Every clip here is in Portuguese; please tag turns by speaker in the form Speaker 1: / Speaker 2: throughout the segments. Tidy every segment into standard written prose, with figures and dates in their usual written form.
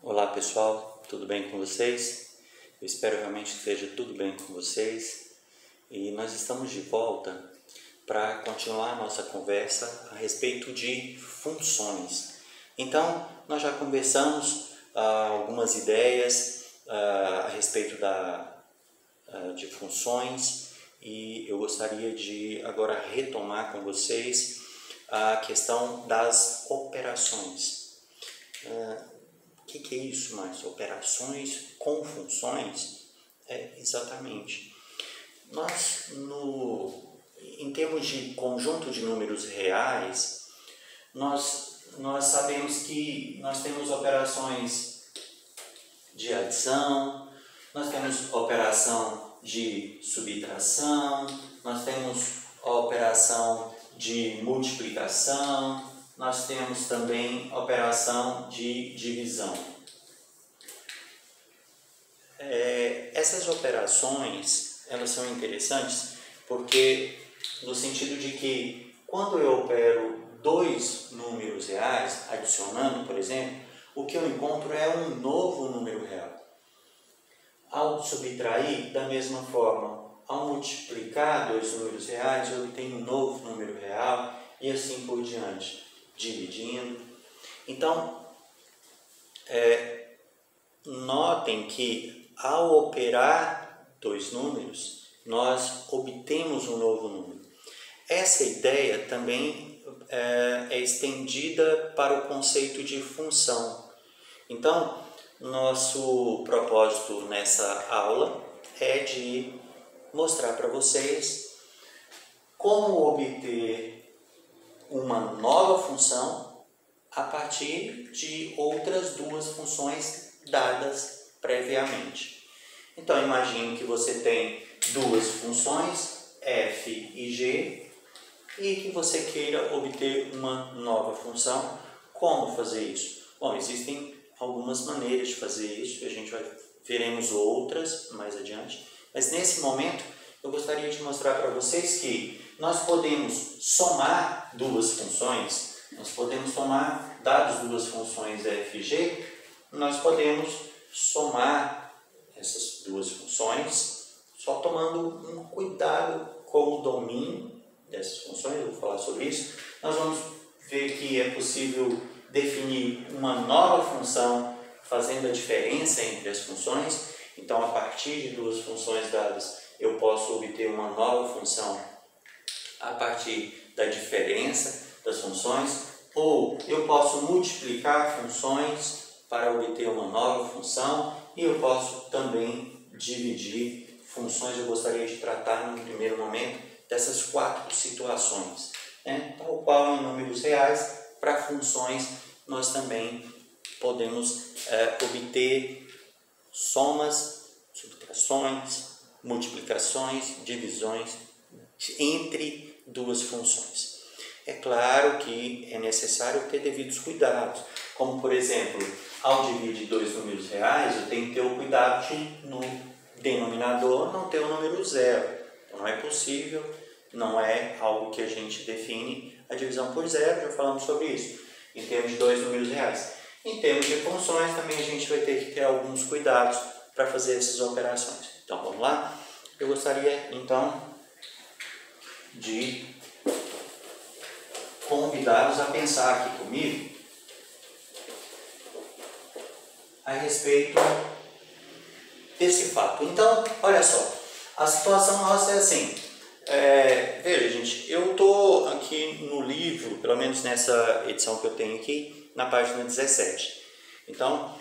Speaker 1: Olá pessoal, tudo bem com vocês? Eu espero realmente que esteja tudo bem com vocês e nós estamos de volta para continuar a nossa conversa a respeito de funções. Então, nós já conversamos algumas ideias a respeito de funções e eu gostaria de agora retomar com vocês a questão das operações. O que é isso, mais? Operações com funções? Exatamente. Em termos de conjunto de números reais, nós sabemos que nós temos operações de adição, nós temos operação de subtração, nós temos a operação de multiplicação, nós temos também a operação de divisão. Essas operações, elas são interessantes porque no sentido de que quando eu opero dois números reais, adicionando, por exemplo, o que eu encontro é um novo número real. Ao subtrair, da mesma forma, ao multiplicar dois números reais, eu obtenho um novo número real e assim por diante, dividindo. Então, notem que ao operar dois números, nós obtemos um novo número. Essa ideia também é estendida para o conceito de função. Então, nosso propósito nessa aula é de mostrar para vocês como obter uma nova função a partir de outras duas funções dadas previamente. Então, imagine que você tem duas funções, f e g, e que você queira obter uma nova função. Como fazer isso? Bom, existem algumas maneiras de fazer isso, veremos outras mais adiante, mas nesse momento eu gostaria de mostrar para vocês que nós podemos somar duas funções, nós podemos tomar, dados duas funções f e g, nós podemos somar essas duas funções, só tomando um cuidado com o domínio dessas funções, eu vou falar sobre isso. Nós vamos ver que é possível definir uma nova função fazendo a diferença entre as funções. Então, a partir de duas funções dadas, eu posso obter uma nova função a partir da diferença das funções, ou eu posso multiplicar funções para obter uma nova função, e eu posso também dividir funções. Eu gostaria de tratar no primeiro momento dessas quatro situações, tal qual em números reais. Para funções nós também podemos obter somas, subtrações, multiplicações, divisões entre duas funções. É claro que é necessário ter devidos cuidados, como por exemplo, ao dividir dois números reais, eu tenho que ter o cuidado de no denominador não ter o número zero. Então não é possível, não é algo que a gente define a divisão por zero, já falamos sobre isso, em termos de dois números reais. Em termos de funções, também a gente vai ter que ter alguns cuidados para fazer essas operações. Então vamos lá? Eu gostaria então de convidá-los a pensar aqui comigo a respeito desse fato. Então, olha só, a situação nossa é assim. Veja, gente, eu estou aqui no livro, pelo menos nessa edição que eu tenho aqui, na página 17. Então,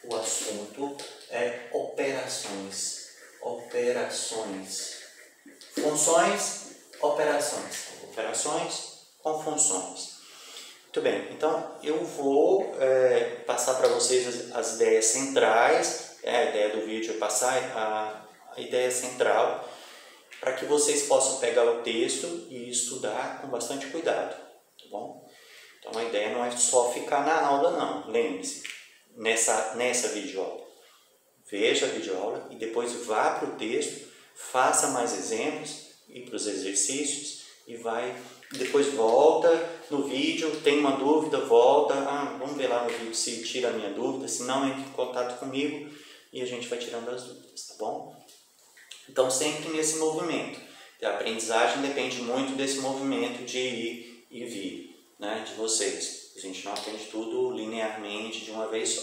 Speaker 1: o assunto é operações. Operações. Funções, operações. Operações com funções. Muito bem, então eu vou passar para vocês as ideias centrais. A ideia do vídeo é passar a ideia central para que vocês possam pegar o texto e estudar com bastante cuidado, tá bom? Então a ideia não é só ficar na aula não, lembre-se, nessa videoaula. Veja a videoaula e depois vá para o texto, faça mais exemplos e para os exercícios e vai depois volta no vídeo, tem uma dúvida, volta, vamos ver lá no vídeo se tira a minha dúvida, se não, entre em contato comigo e a gente vai tirando as dúvidas, tá bom? Então, sempre nesse movimento. A aprendizagem depende muito desse movimento de ir e vir, né, de vocês. A gente não aprende tudo linearmente de uma vez só,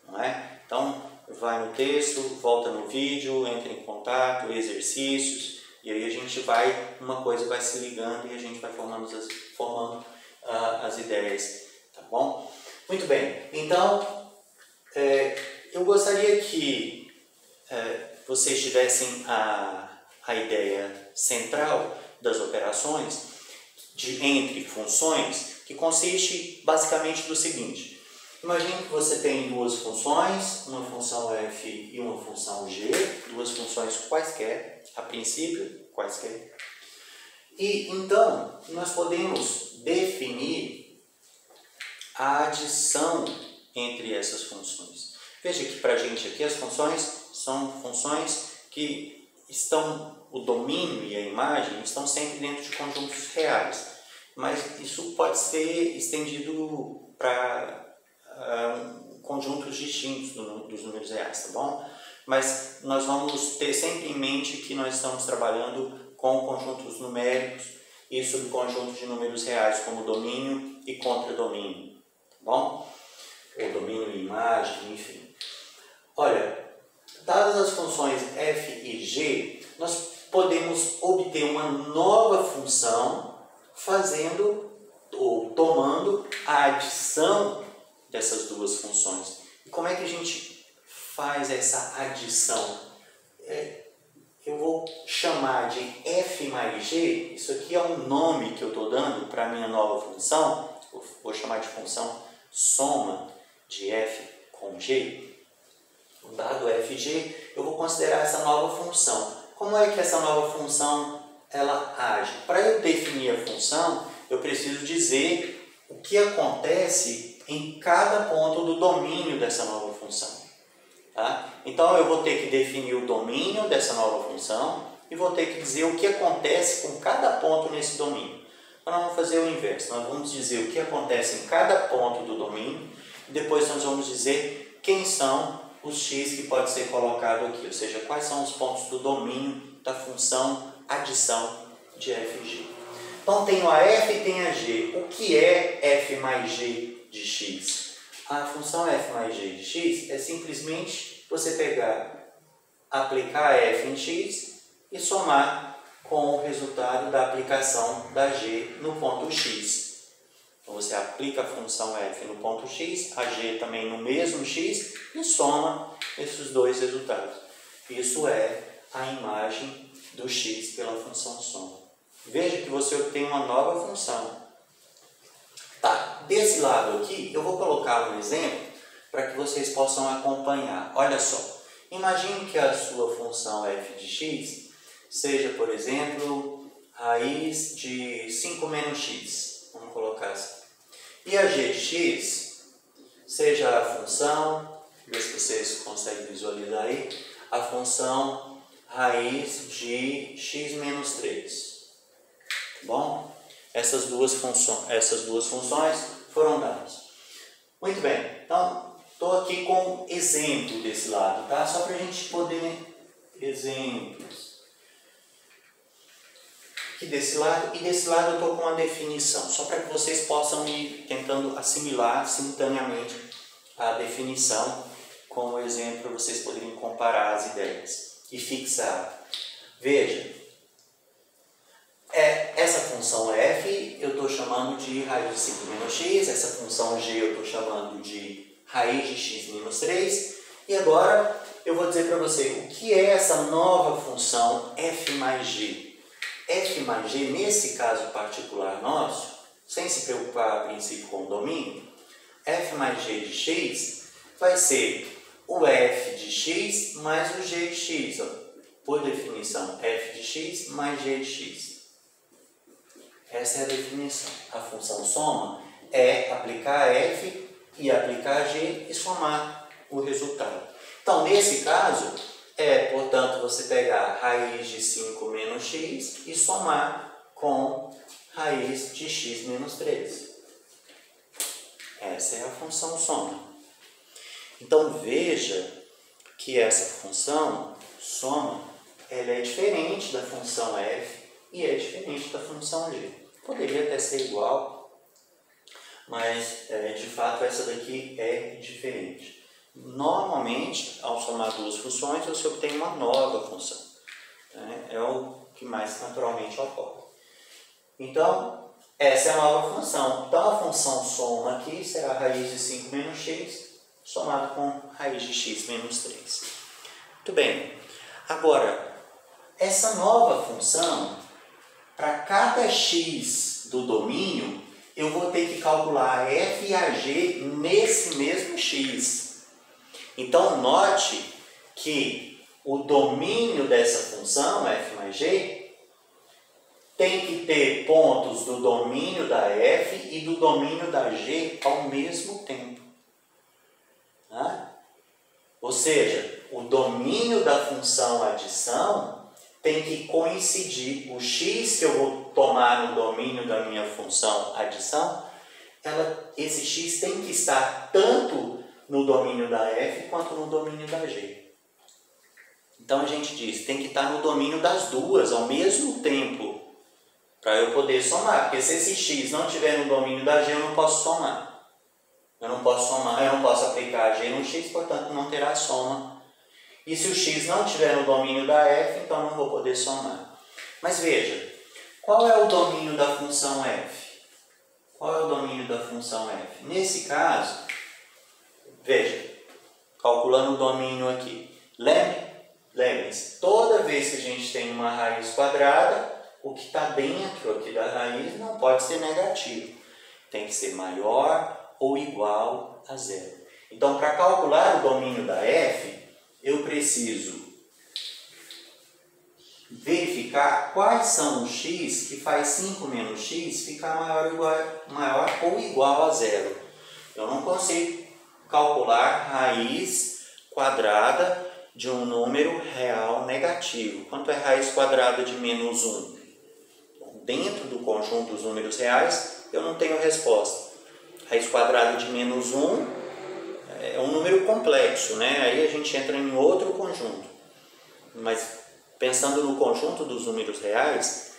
Speaker 1: não é? Então, vai no texto, volta no vídeo, entra em contato, exercícios, e aí a gente vai, uma coisa vai se ligando e a gente vai formando as ideias, tá bom? Muito bem, então, eu gostaria que vocês tivessem a ideia central das operações entre funções, que consiste basicamente do seguinte. Imagine que você tem duas funções, uma função f e uma função g, duas funções quaisquer, a princípio quaisquer. E então nós podemos definir a adição entre essas funções. Veja que para a gente aqui as funções são funções que o domínio e a imagem estão sempre dentro de conjuntos reais, mas isso pode ser estendido para conjuntos distintos dos números reais, tá bom? Mas nós vamos ter sempre em mente que nós estamos trabalhando com conjuntos numéricos e subconjuntos de números reais, como domínio e contradomínio, tá bom? Ou domínio e imagem, enfim. Olha, dadas as funções f e g, nós podemos obter uma nova função fazendo ou tomando a adição dessas duas funções. E como é que a gente faz essa adição? Eu vou chamar de f mais g, isso aqui é um nome que eu estou dando para a minha nova função, eu vou chamar de função soma de f com g. Dado f e g, eu vou considerar essa nova função. Como é que essa nova função ela age? Para eu definir a função, eu preciso dizer o que acontece em cada ponto do domínio dessa nova função. Tá? Então, eu vou ter que definir o domínio dessa nova função e vou ter que dizer o que acontece com cada ponto nesse domínio. Então, nós vamos fazer o inverso. Nós vamos dizer o que acontece em cada ponto do domínio e depois nós vamos dizer quem são os x que pode ser colocado aqui, ou seja, quais são os pontos do domínio da função adição de f e g. Então, tenho a f e tenho a g. O que é f mais g de x? A função f mais g de x é simplesmente você aplicar f em x e somar com o resultado da aplicação da g no ponto x. Então, você aplica a função f no ponto x, a g também no mesmo x e soma esses dois resultados. Isso é a imagem do x pela função soma. Veja que você obtém uma nova função. Tá, desse lado aqui, eu vou colocar um exemplo para que vocês possam acompanhar. Olha só, imagine que a sua função f de x seja, por exemplo, raiz de 5 menos x. Vamos colocar assim. E a g de x seja a função, ver se vocês conseguem visualizar aí, a função raiz de x menos 3. Tá bom? Essas duas funções foram dadas. Muito bem, então estou aqui com exemplo desse lado, tá? Só para a gente poder exemplos. Aqui desse lado e desse lado eu estou com uma definição, só para que vocês possam ir tentando assimilar simultaneamente a definição com o exemplo para vocês poderem comparar as ideias e fixar. Veja. Essa função f eu estou chamando de raiz de 5 menos x, essa função g eu estou chamando de raiz de x menos 3, e agora eu vou dizer para você o que é essa nova função f mais g. F mais g, nesse caso particular nosso, sem se preocupar a princípio com o domínio, f mais g de x vai ser o f de x mais o g de x. Ó. Por definição, f de x mais g de x. Essa é a definição. A função soma é aplicar f e aplicar g e somar o resultado. Então, nesse caso, portanto, você pegar raiz de 5 menos x e somar com raiz de x menos 3. Essa é a função soma. Então veja que essa função soma, ela é diferente da função f e é diferente da função g. Poderia até ser igual, mas de fato essa daqui é diferente. Normalmente, ao somar duas funções, você obtém uma nova função. É o que mais naturalmente ocorre. Então, essa é a nova função. Então, a função soma aqui será a raiz de 5 menos x somado com raiz de x menos 3. Muito bem. Agora, essa nova função, para cada x do domínio, eu vou ter que calcular a f e a g nesse mesmo x. Então, note que o domínio dessa função, f mais g, tem que ter pontos do domínio da f e do domínio da g ao mesmo tempo. Ou seja, o domínio da função adição tem que coincidir. O x que eu vou tomar no domínio da minha função adição, esse x tem que estar tanto no domínio da f quanto no domínio da g. Então a gente diz, tem que estar no domínio das duas ao mesmo tempo para eu poder somar. Porque se esse x não estiver no domínio da g, eu não posso somar. Eu não posso aplicar a g no x, portanto não terá soma. E se o x não estiver no domínio da f, então não vou poder somar. Mas veja, qual é o domínio da função f? Qual é o domínio da função f? Nesse caso, veja, calculando o domínio aqui. Lembre-se, toda vez que a gente tem uma raiz quadrada, o que está dentro aqui da raiz não pode ser negativo. Tem que ser maior ou igual a zero. Então, para calcular o domínio da f, eu preciso verificar quais são os x que faz 5 menos x ficar maior ou igual a zero. Eu não consigo calcular raiz quadrada de um número real negativo. Quanto é raiz quadrada de menos 1? Bom, dentro do conjunto dos números reais, eu não tenho resposta. Raiz quadrada de menos 1 é um número complexo, né? Aí a gente entra em outro conjunto. Mas pensando no conjunto dos números reais,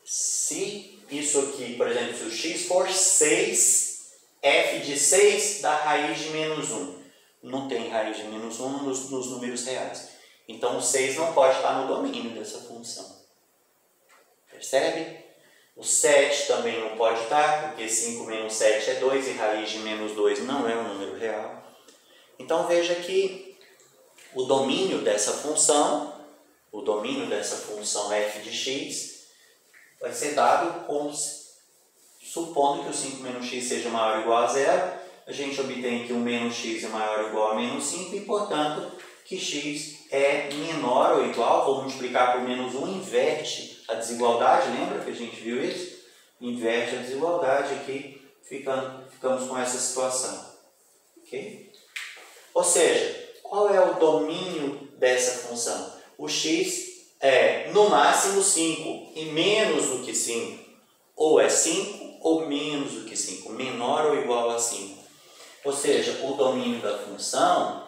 Speaker 1: se isso aqui, por exemplo, se o x for 6, f de 6 dá raiz de menos 1. Não tem raiz de menos 1 nos números reais. Então o 6 não pode estar no domínio dessa função. Percebe? O 7 também não pode estar, porque 5 menos 7 é 2 e raiz de menos 2 não é um número real. Então veja que o domínio dessa função f de x, vai ser dado supondo que o 5 menos x seja maior ou igual a zero, a gente obtém que o menos x é maior ou igual a menos 5 e, portanto, que x é menor ou igual, vou multiplicar por menos 1, inverte a desigualdade, lembra que a gente viu isso? Inverte a desigualdade aqui, ficamos com essa situação. Ok? Ou seja, qual é o domínio dessa função? O x é no máximo 5 e menos do que 5. Ou é 5 ou menos do que 5, menor ou igual a 5. Ou seja, o domínio da função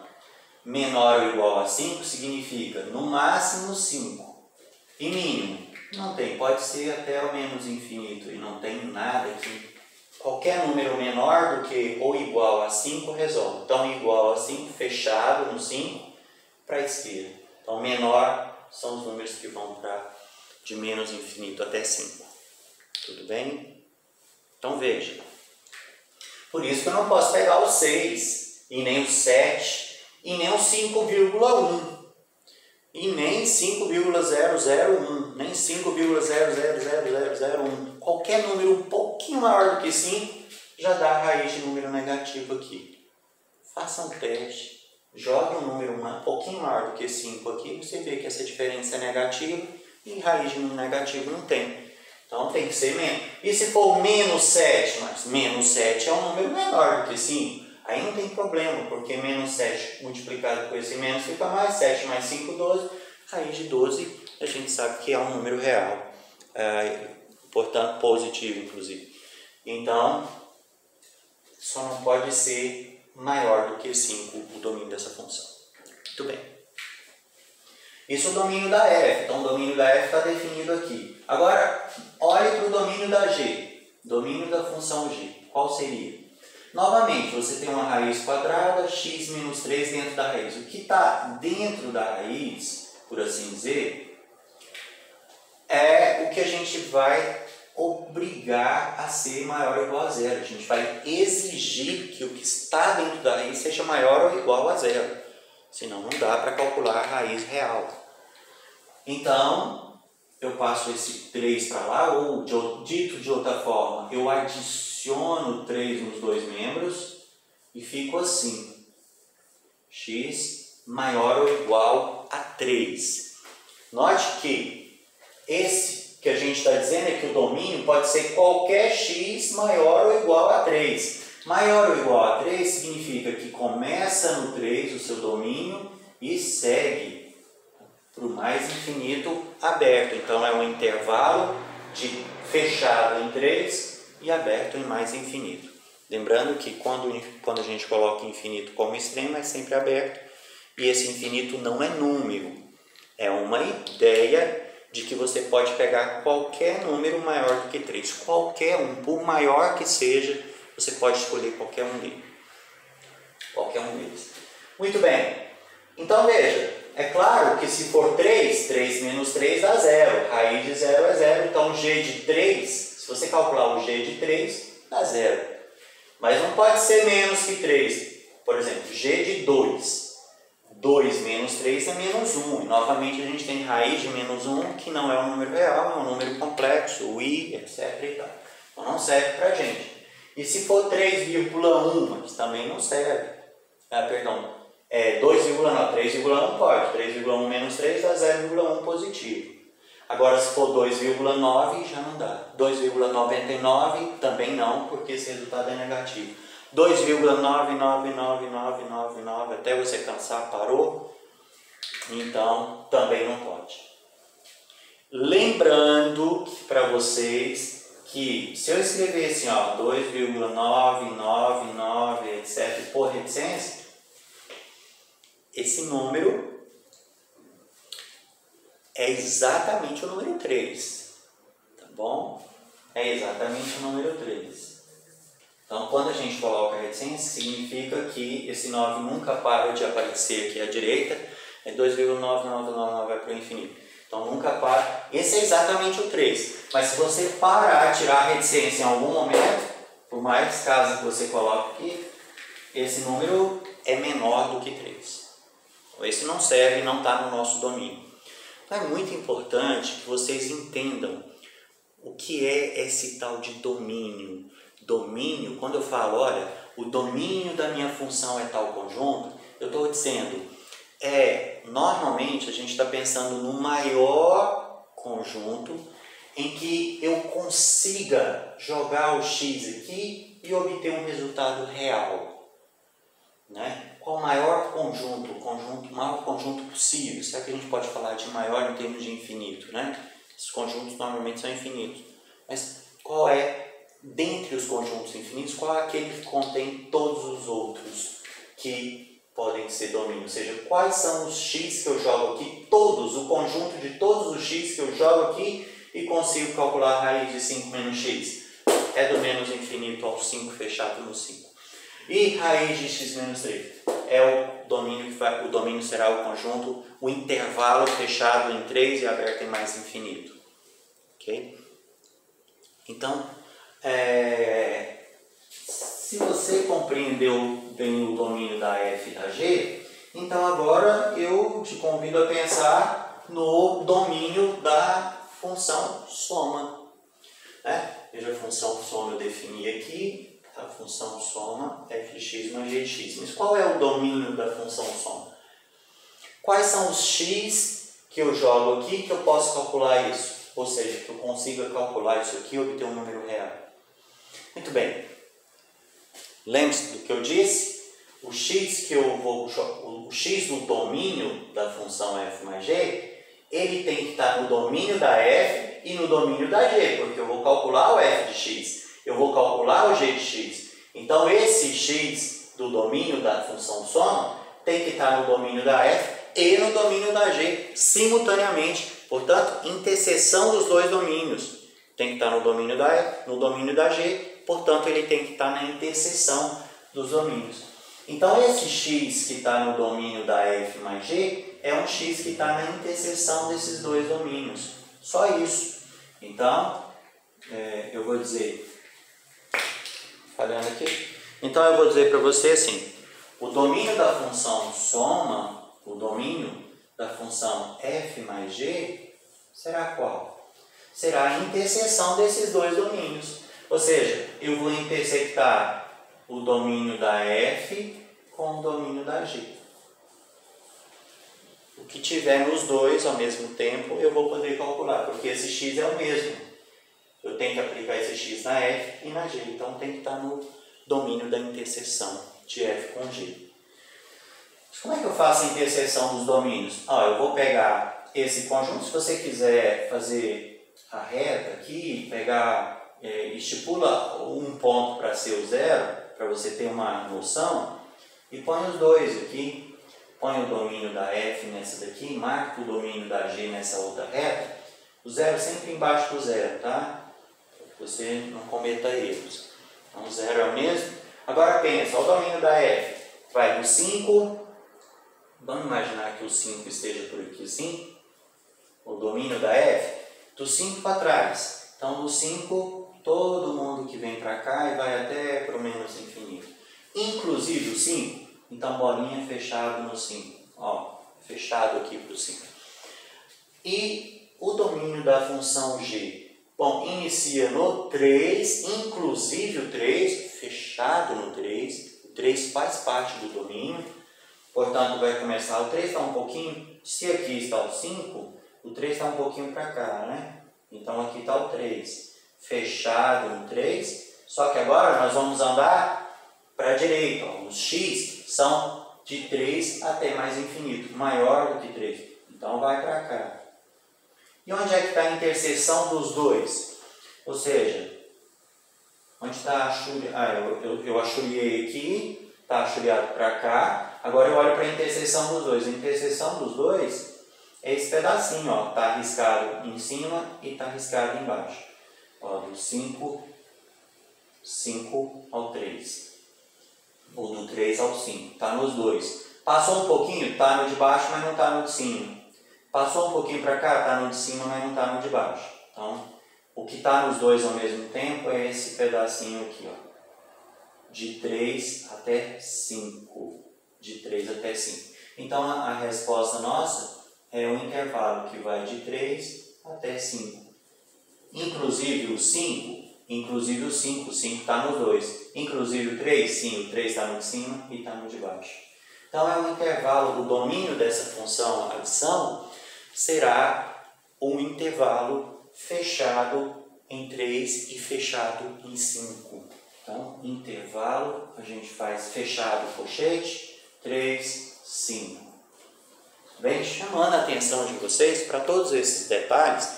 Speaker 1: menor ou igual a 5 significa no máximo 5 e mínimo. Não tem, pode ser até o menos infinito e não tem nada aqui. Qualquer número menor do que ou igual a 5 resolve. Então, igual a 5, fechado no 5, para a esquerda. Então, menor são os números que vão de menos infinito até 5. Tudo bem? Então, veja. Por isso que eu não posso pegar o 6, e nem o 7, e nem o 5,1. E nem 5,001, nem 5,000001. Qualquer número um pouquinho maior do que 5 já dá a raiz de número negativo aqui. Faça um teste, jogue um número um pouquinho maior do que 5 aqui, você vê que essa diferença é negativa e raiz de número negativo não tem. Então tem que ser menos. E se for menos 7? Mas menos 7 é um número menor do que 5. Aí não tem problema, porque menos 7 multiplicado por esse menos fica mais 7 mais 5, 12. Raiz de 12 a gente sabe que é um número real. portanto positivo inclusive. Então, só não pode ser maior do que 5 o domínio dessa função. Muito bem. Isso é o domínio da f. Então, o domínio da f está definido aqui. Agora, olhe para o domínio da g. Domínio da função g. Qual seria? Novamente, você tem uma raiz quadrada, x menos 3 dentro da raiz. O que está dentro da raiz, por assim dizer, é o que a gente vai obrigar a ser maior ou igual a zero. A gente vai exigir que o que está dentro da raiz seja maior ou igual a zero. Senão não dá para calcular a raiz real. Então, eu passo esse 3 para lá, ou dito de outra forma, eu adiciono 3 nos dois membros e fico assim. X maior ou igual a 3. Note que esse que a gente está dizendo é que o domínio pode ser qualquer x maior ou igual a 3. Maior ou igual a 3 significa que começa no 3 o seu domínio e segue para o mais infinito aberto. Então é um intervalo de fechado em 3 e aberto em mais infinito. Lembrando que quando a gente coloca infinito como extremo é sempre aberto e esse infinito não é número, é uma ideia de que você pode pegar qualquer número maior do que 3. Qualquer um, por maior que seja, você pode escolher qualquer um deles. Qualquer um deles. Muito bem. Então veja, é claro que se for 3, 3 menos 3 dá 0. Raiz de 0 é 0. Então g de 3, se você calcular o g de 3, dá 0. Mas não pode ser menos que 3. Por exemplo, g de 2. 2 menos 3 é menos 1. E novamente a gente tem raiz de menos 1, que não é um número real, é um número complexo, o i, etc. E tal. Então não serve para a gente. E se for 3,1, mas também não serve. 2,9, 3,1 pode. 3,1 menos 3 dá 0,1 positivo. Agora se for 2,9 já não dá. 2,99 também não, porque esse resultado é negativo. 2,99999 até você cansar, parou? Então, também não pode. Lembrando para vocês que se eu escrever assim, 2,999, etc., por reticência, esse número é exatamente o número 3. Tá bom? É exatamente o número 3. Então, quando a gente coloca a reticência, significa que esse 9 nunca para de aparecer aqui à direita, é 2,9999 vai para o infinito. Então, nunca para. Esse é exatamente o 3. Mas se você parar, tirar a reticência em algum momento, por mais casos que você coloque aqui, esse número é menor do que 3. Esse não serve e não está no nosso domínio. Então, é muito importante que vocês entendam o que é esse tal de domínio. Domínio, quando eu falo, olha, o domínio da minha função é tal conjunto, eu estou dizendo, normalmente a gente está pensando no maior conjunto em que eu consiga jogar o x aqui e obter um resultado real. Né? Qual o maior conjunto? O maior conjunto possível. Será que a gente pode falar de maior em termos de infinito? Né? Esses conjuntos normalmente são infinitos. Mas qual é, dentre os conjuntos infinitos, qual é aquele que contém todos os outros que podem ser domínio? Ou seja, quais são os x que eu jogo aqui? Todos, o conjunto de todos os x que eu jogo aqui e consigo calcular a raiz de 5 menos x. É do menos infinito ao 5 fechado no 5. E raiz de x menos 3 é o domínio o domínio será o conjunto, o intervalo fechado em 3 e aberto em mais infinito. Ok? Então, se você compreendeu bem o domínio da f e da g, então agora eu te convido a pensar no domínio da função soma. Né? Veja, a função soma eu defini aqui. A função soma f de x mais g de x. Mas qual é o domínio da função soma? Quais são os x que eu jogo aqui que eu posso calcular isso? Ou seja, que eu consiga calcular isso aqui e obter um número real. Muito bem. Lembre-se do que eu disse? O x do domínio da função f mais g, ele tem que estar no domínio da f e no domínio da g, porque eu vou calcular o f de x, eu vou calcular o g de x. Então, esse x do domínio da função soma tem que estar no domínio da f e no domínio da g simultaneamente. Portanto, interseção dos dois domínios. Tem que estar no domínio da f, no domínio da g, portanto, ele tem que estar na interseção dos domínios. Então, esse x que está no domínio da f mais g é um x que está na interseção desses dois domínios. Só isso. Então, eu vou dizer, falhando aqui, então eu vou dizer para você assim, o domínio da função soma, o domínio da função f mais g, será qual? Será a interseção desses dois domínios. Ou seja, eu vou intersectar o domínio da f com o domínio da g. O que tiver nos dois ao mesmo tempo, eu vou poder calcular, porque esse x é o mesmo. Eu tenho que aplicar esse x na f e na g, então tem que estar no domínio da interseção de f com g. Como é que eu faço a interseção dos domínios? Eu vou pegar esse conjunto, se você quiser fazer a reta aqui, estipula um ponto para ser o zero, para você ter uma noção, e põe os dois aqui, põe o domínio da f nessa daqui, marca o domínio da g nessa outra reta, o zero sempre embaixo do zero, tá? Para que você não cometa erros. Então, o zero é o mesmo. Agora pensa, o domínio da f vai do 5, vamos imaginar que o 5 esteja por aqui assim, o domínio da f, do 5 para trás. Então, do 5, todo mundo que vem para cá e vai até para o menos infinito. Inclusive o 5, então bolinha fechado no 5. Fechado aqui para o 5. E o domínio da função g? Bom, inicia no 3, inclusive o 3, fechado no 3. O 3 faz parte do domínio. Portanto, vai começar, o 3 está um pouquinho, se aqui está o 5, o 3 está um pouquinho para cá, né? Então, aqui está o 3, fechado no 3, só que agora nós vamos andar para a direita. Os x são de 3 até mais infinito, maior do que 3. Então, vai para cá. E onde é que está a interseção dos dois? Ou seja, onde está a achuria? Eu achuriei aqui, está achuriado para cá. Agora eu olho para a interseção dos dois. A interseção dos dois é esse pedacinho, está riscado em cima e está riscado embaixo. Do 5 ao 3. Ou do 3 ao 5. Está nos dois. Passou um pouquinho, está no de baixo, mas não está no de cima. Passou um pouquinho para cá, está no de cima, mas não está no de baixo. Então, o que está nos dois ao mesmo tempo é esse pedacinho aqui, de 3 até 5. De 3 até 5. Então, a resposta nossa é um intervalo que vai de 3 até 5. Inclusive o 5, o 5 está nos dois. Inclusive o 3, sim, o 3 está no de cima e está no de baixo. Então, é um intervalo, o domínio dessa função adição será um intervalo fechado em 3 e fechado em 5. Então, intervalo, a gente faz fechado colchete, 3, 5. Bem, chamando a atenção de vocês para todos esses detalhes,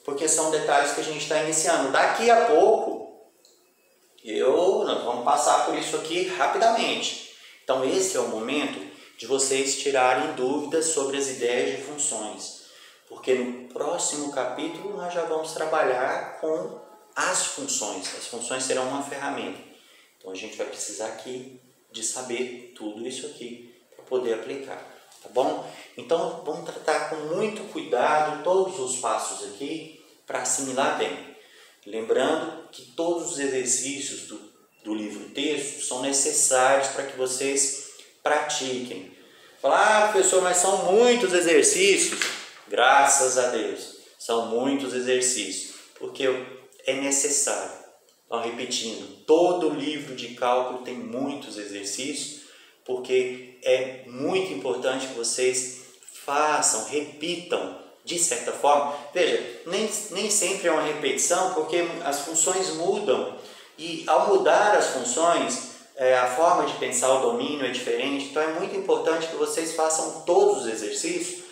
Speaker 1: porque são detalhes que a gente está iniciando. Daqui a pouco, nós vamos passar por isso aqui rapidamente. Então, esse é o momento de vocês tirarem dúvidas sobre as ideias de funções, porque no próximo capítulo nós já vamos trabalhar com as funções. As funções serão uma ferramenta. Então, a gente vai precisar aqui de saber tudo isso aqui para poder aplicar, tá bom? Então, vamos tratar com muito cuidado todos os passos aqui para assimilar bem. Lembrando que todos os exercícios do livro-texto são necessários para que vocês pratiquem. Falar, professor, mas são muitos exercícios. Graças a Deus, são muitos exercícios, porque é necessário. Então, repetindo, todo livro de cálculo tem muitos exercícios, porque é muito importante que vocês façam, repitam, de certa forma. Veja, nem sempre é uma repetição, porque as funções mudam, e ao mudar as funções, a forma de pensar o domínio é diferente. Então, é muito importante que vocês façam todos os exercícios,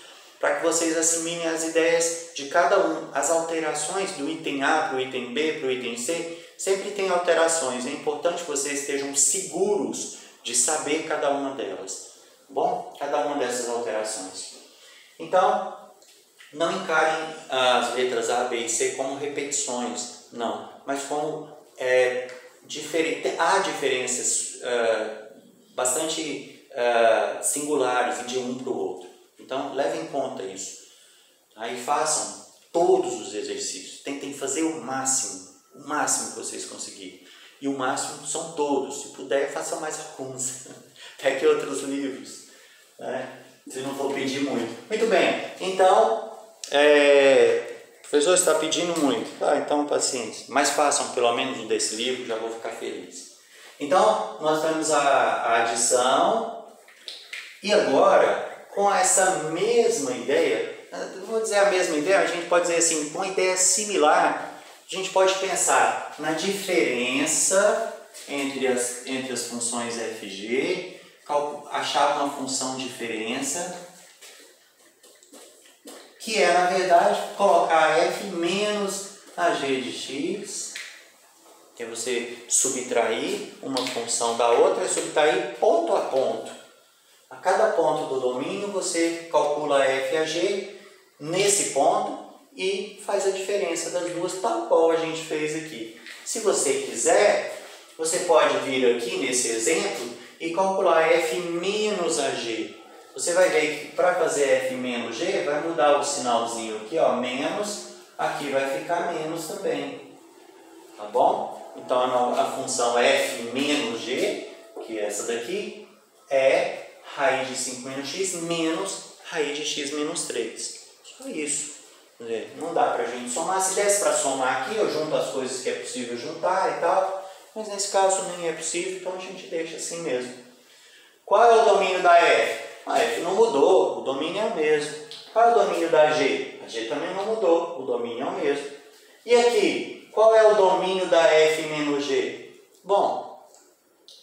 Speaker 1: para que vocês assimilem as ideias de cada um. As alterações do item A para o item B, para o item C, sempre tem alterações. É importante que vocês estejam seguros de saber cada uma delas. Bom, cada uma dessas alterações. Então, não encarem as letras A, B e C como repetições, não, mas como há diferenças bastante singulares de um para o outro. Então, levem em conta isso. Aí façam todos os exercícios. Tentem fazer o máximo que vocês conseguirem. E o máximo são todos. Se puder, façam mais alguns. Pegue outros livros, né? Se não for pedir muito. Muito bem. Então, o professor está pedindo muito. Então, paciência. Mas façam pelo menos um desse livro, já vou ficar feliz. Então, nós temos a adição. E agora, com essa mesma ideia, não vou dizer a mesma ideia, a gente pode dizer assim, com uma ideia similar, a gente pode pensar na diferença entre as funções f e g, achar uma função diferença, que é, na verdade, colocar f menos a g de x, que é você subtrair uma função da outra, subtrair ponto a ponto. A cada ponto do domínio, você calcula f e a g nesse ponto e faz a diferença das duas, tal qual a gente fez aqui. Se você quiser, você pode vir aqui nesse exemplo e calcular f menos a g. Você vai ver que para fazer f menos g, vai mudar o sinalzinho aqui, ó, menos, aqui vai ficar menos também. Tá bom? Então a função f menos g, que é essa daqui, é raiz de 5 menos x menos raiz de x menos 3. Só isso. Não dá pra gente somar. Se desse para somar aqui, eu junto as coisas que é possível juntar e tal. Mas nesse caso nem é possível, então a gente deixa assim mesmo. Qual é o domínio da f? A f não mudou, o domínio é o mesmo. Qual é o domínio da g? A g também não mudou, o domínio é o mesmo. E aqui, qual é o domínio da f menos g? Bom,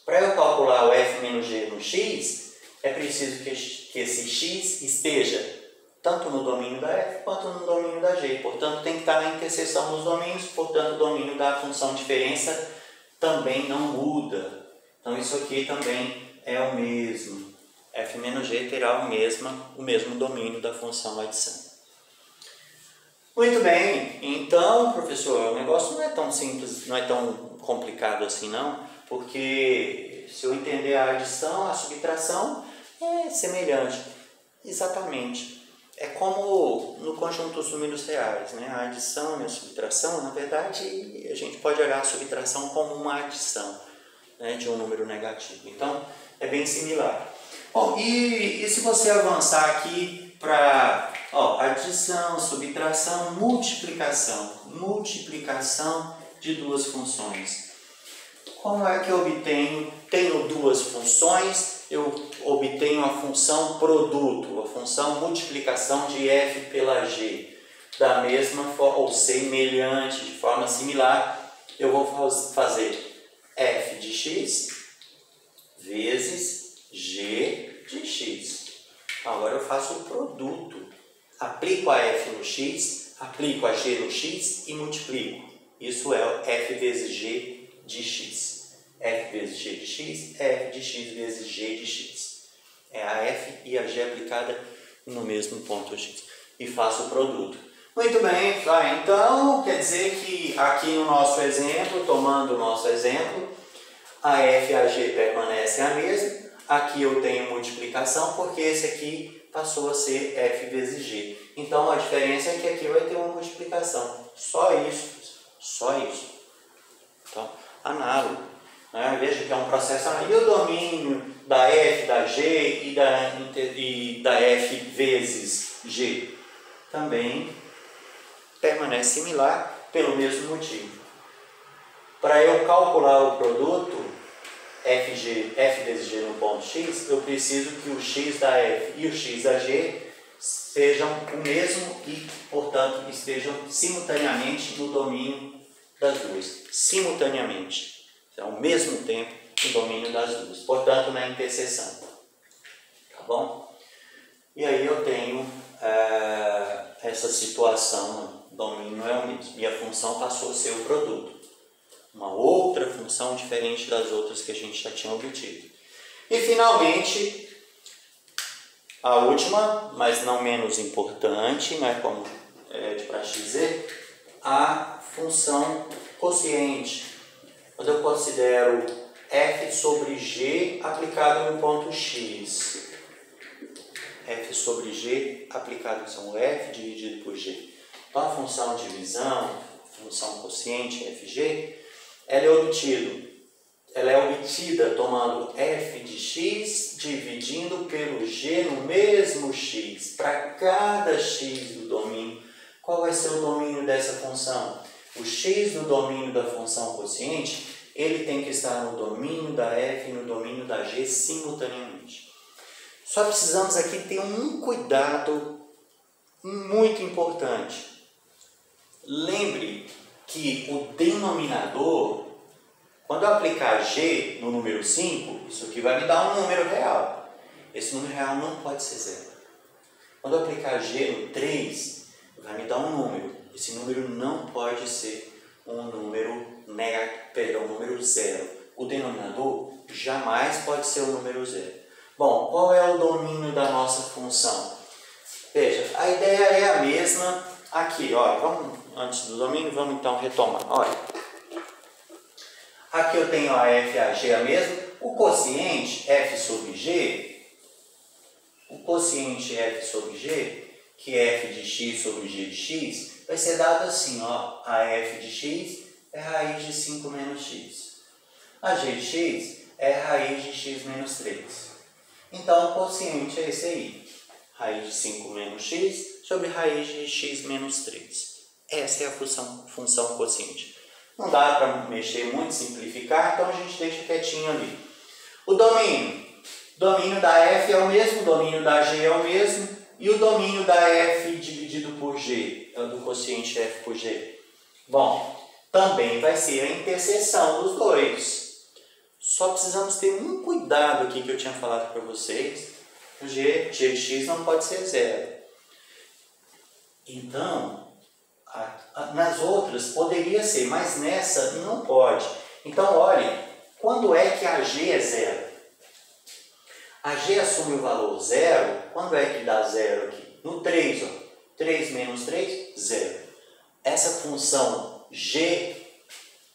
Speaker 1: para eu calcular o f menos g no x, é preciso que esse x esteja tanto no domínio da f quanto no domínio da g. Portanto, tem que estar na interseção dos domínios, portanto, o domínio da função diferença também não muda. Então, isso aqui também é o mesmo. f menos g terá o mesmo domínio da função adição. Muito bem. Então, professor, o negócio não é tão simples, não é tão complicado assim, não, porque se eu entender a adição, a subtração é semelhante. Exatamente. É como no conjunto dos números reais, né? A adição e a subtração, na verdade, a gente pode olhar a subtração como uma adição, né, de um número negativo. Então, é bem similar. Bom, e se você avançar aqui para adição, subtração, multiplicação. Multiplicação de duas funções. Como é que eu obtenho? Tenho duas funções, eu obtenho a função produto, a função multiplicação de f pela g. Da mesma forma, ou semelhante, de forma similar, eu vou fazer f de x vezes g de x. Agora eu faço o produto. Aplico a f no x, aplico a g no x e multiplico. Isso é o f vezes g de x. f vezes g de x é f de x vezes g de x. É a f e a g aplicada no mesmo ponto x. E faço o produto. Muito bem, então quer dizer que aqui no nosso exemplo, tomando o nosso exemplo, a f e a g permanecem a mesma. Aqui eu tenho multiplicação porque esse aqui passou a ser f vezes g. Então a diferença é que aqui vai ter uma multiplicação. Só isso. Só isso. Então, análogo. Né? Veja que é um processo análogo. E o domínio da f, da g e da f vezes g também permanece similar pelo mesmo motivo. Para eu calcular o produto f vezes g no ponto x, eu preciso que o x da f e o x da g sejam o mesmo e, portanto, estejam simultaneamente no domínio das duas. Simultaneamente. Então, ao mesmo tempo, no domínio das duas. Portanto, na interseção. Tá bom? E aí eu tenho essa situação, o domínio é o mesmo. E a função passou a ser o produto. Uma outra função diferente das outras que a gente já tinha obtido. E finalmente, a última, mas não menos importante, né, como é de praxe dizer, a função quociente. Quando eu considero f sobre g aplicado no ponto x. F sobre g aplicado são f dividido por g. Então a função divisão, função quociente fg, ela é obtida tomando f de x dividindo pelo g no mesmo x. Para cada x do domínio, qual vai ser o domínio dessa função? O x do domínio da função quociente, ele tem que estar no domínio da f e no domínio da g simultaneamente. Só precisamos aqui ter um cuidado muito importante. Lembre que o denominador, quando eu aplicar g no número 5, isso aqui vai me dar um número real. Esse número real não pode ser zero. Quando eu aplicar g no 3, vai me dar um número. Esse número não pode ser um número negativo, um número zero. O denominador jamais pode ser o número zero. Bom, qual é o domínio da nossa função? Veja, a ideia é a mesma aqui. Olha, antes do domínio, vamos então retomar. Olha, aqui eu tenho a f e a g a mesma. O quociente f sobre g, que é f de x sobre g de x, vai ser dado assim, ó, a f de x é raiz de 5 menos x. A g de x é raiz de x menos 3. Então, o quociente é esse aí. Raiz de 5 menos x sobre raiz de x menos 3. Essa é a função quociente. Não dá para mexer muito, simplificar, então a gente deixa quietinho ali. O domínio da f é o mesmo, o domínio da g é o mesmo, e o domínio da f dividido por g, é o do quociente f por g. Bom, também vai ser a interseção dos dois. Só precisamos ter um cuidado aqui que eu tinha falado para vocês. O g de x não pode ser zero. Então, nas outras poderia ser, mas nessa não pode. Então, olhe, quando é que a g é zero? A g assume o valor zero, quando é que dá zero aqui? No 3, ó. 3 menos 3, zero. Essa função g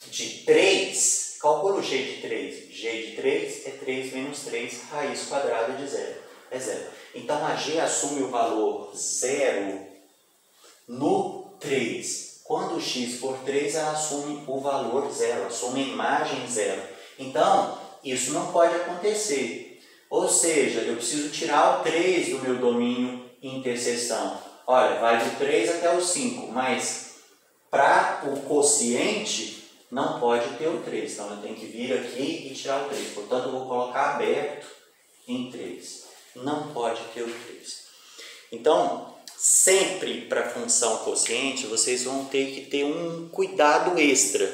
Speaker 1: de 3, calcula o g de 3. G de 3 é 3 menos 3, raiz quadrada de zero. É zero. Então, a g assume o valor zero no 3. Quando x for 3, ela assume o valor zero, assume a imagem zero. Então, isso não pode acontecer. Ou seja, eu preciso tirar o 3 do meu domínio interseção. Olha, vai do 3 até o 5, mas para o quociente não pode ter o 3. Então, eu tenho que vir aqui e tirar o 3. Portanto, eu vou colocar aberto em 3. Não pode ter o 3. Então, sempre para a função quociente, vocês vão ter que ter um cuidado extra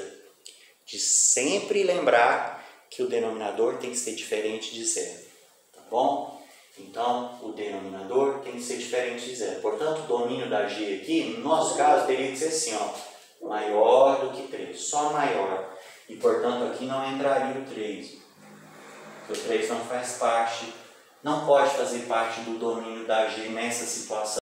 Speaker 1: de sempre lembrar que o denominador tem que ser diferente de zero. Tá bom? Então, o denominador tem que ser diferente de zero. Portanto, o domínio da g aqui, no nosso caso, teria que ser assim, ó, maior do que 3, só maior. E, portanto, aqui não entraria o 3. Porque o 3 não faz parte, não pode fazer parte do domínio da g nessa situação.